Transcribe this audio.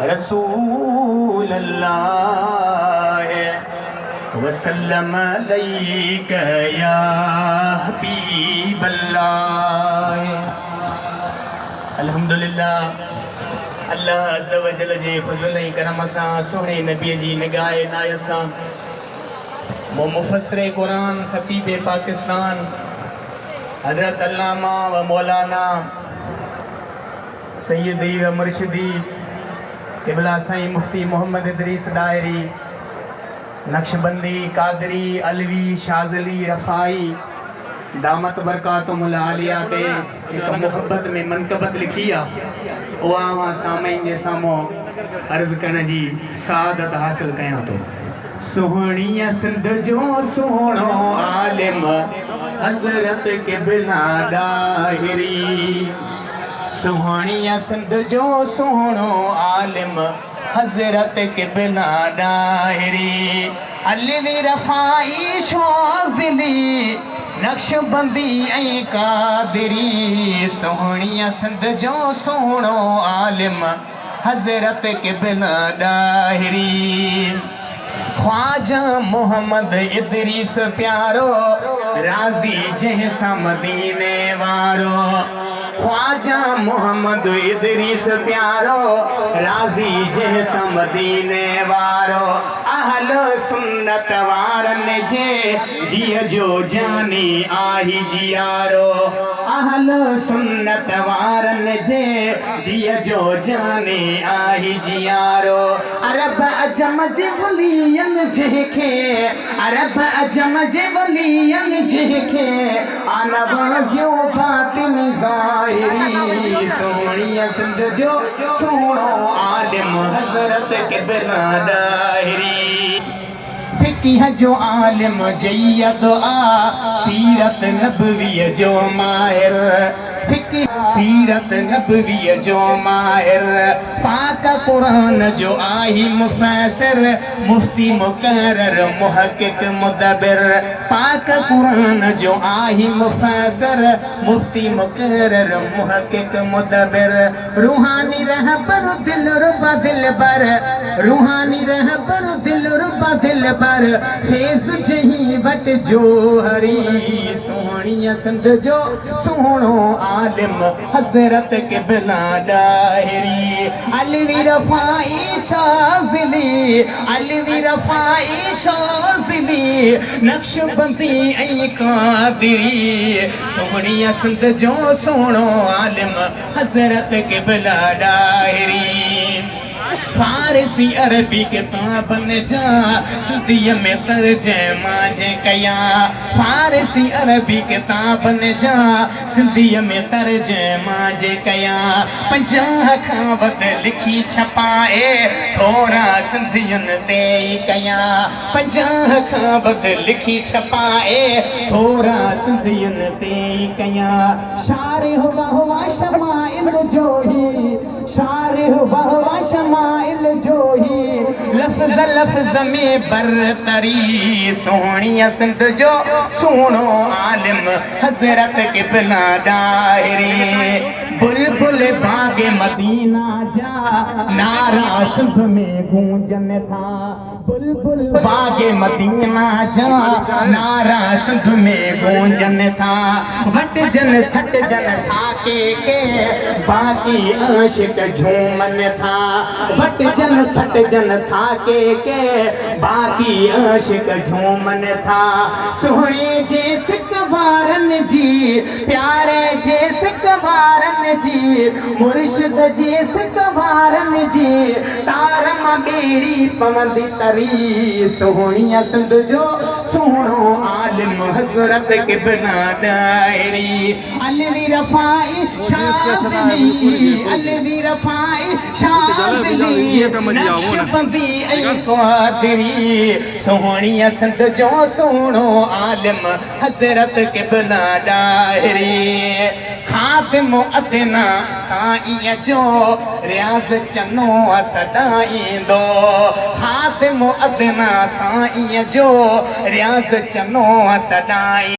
रसूल अल्लाह वसल्लम अलैका या हबीब अल्लाह। अल्हम्दुलिल्लाह, अल्लाह अज़्ज़ व जल जे फज़ल ऐं करम सां सोहणे नबीअ जी निगाह इनायत सां मुफ़स्सिर क़ुरान ख़तीब पाकिस्तान हज़रत अल्लामा व मौलाना सैयदी व मुर्शिदी क़िबला साईं मुफ्ती मोहम्मद इदरीस डायरी नक्शबंदी कादरी अलवी शाज़ली रफ़ाई दामत बरकातुहुल आलिया के एक मोहब्बत में मनकबत लिखी है। वहाँ सामईन जे साम्हूं अर्ज़ करण जी सादत हासिल कयां तो। सुहणिया सिंध जो सुहिणो आलिम हज़रत क़िबला डाहिरी। सुहणिया सिंध जो सुहिणो आलिम हज़रत क़िबला डाहिरी। अलवी रफ़ाई शाज़ली नक्शबंदी ऐं कादरी। सुहणिया सिंध जो सुहिणो आलिम हज़रत क़िबला डाहिरी। ख्वाजा मोहम्मद इदरीस प्यारो राज़ी जंहिंसां मदीने वारो। ख्वाजा मोहम्मद इदरीस प्यारो राज़ी जंहिंसां मदीने वारो। अहल सुन्नत वारनि जे जीअ जो जानी आही जियारो। अहल सुन्नत वारनि जे जीअ जो जानी आही जियारो। अरब अजम जे वलियनि जंहिंखे अरब अजम जे वलियनि जंहिंखे आनवाज़ियो फातिम ज़ाहिरी। सोहणिया सिंध जो सुहिणो आलिम हज़रत क़िबला डाहिरी। फ़िक़्ह जो आलिम जय्यद आ सीरत नबवीअ जो माहिर। सीरत नबवीअ जो माहिर। पाक क़ुरान जो आही मुफ़स्सिर मुफ्ती मुक़र्रर मुहक़्क़िक़ मुदब्बिर। पाक क़ुरान जो आही मुफ़स्सिर मुफ्ती मुक़र्रर मुहक़्क़िक़ मुदब्बिर। रूहानी रहबर दिलरुबा दिलबर। रूहानी रहबर दिलरुबा दिलबर। फैज़ जही वट जो हरी। सोहणिया सिंध जो सुहिणो आलिम हज़रत क़िबला डाहिरी। अलवी रफ़ाई शाज़ली अलवी रफ़ाई शाज़ली नक्शबंदी ऐं कादरी। सोहणिया सिंध जो सुहिणो आलिम हज़रत क़िबला डाहिरी। फारसी अरबी किताबनि जा सिंधीअ में तर्जुमा जे कया। फारसी अरबी किताबनि जा सिंधीअ में तर्जुमा जे कया। 50 खां वधि लिखी छपाए थोरा सिंधियुनि ते ई कया। 50 खां वधि लिखी छपाए थोरा सिंधियुनि ते ई कया। शारिह वहवा शमाइल जो ही शारिह वहवा शमाइल जो ही लफ़्ज़ लफ़्ज़ में बरतरी। सोहणिया सिंध जो सुहिणो आलिम हज़रत क़िबला डाहिरी। बुलबुल बाग़े मदीना जा नारा सिंध में गूंजनि था। बुलबुल बाग़े मदीना जा नारा सिंध में गूंजनि था। वटजन सटजन था के बाक़ी आशिक़ झूमनि था। वटजन सटजन था के बाक़ी आशिक़ झूमनि था। सुहिणे जे सिक वारनि जी प्यारे जे सिक वारनि जी मुर्शिद जे सिक वारनि जी तार मां ॿेड़ी पवंदी तरी। सोहणिया सिंध जो सुहिणो आलिम हज़रत क़िबला डाहिरी। अलवी रफ़ाई शाज़ली अलवी रफ़ाई शाज़ली नक्शबंदी ऐं कादरी। सोहणिया सिंध जो सुहिणो आलिम हज़रत क़िबला डाहिरी। खातिम अदना साईं जो रियाज़ चनो सदाईंदो। खातिम अदना साईं जो रियाज़ चनो सदाई।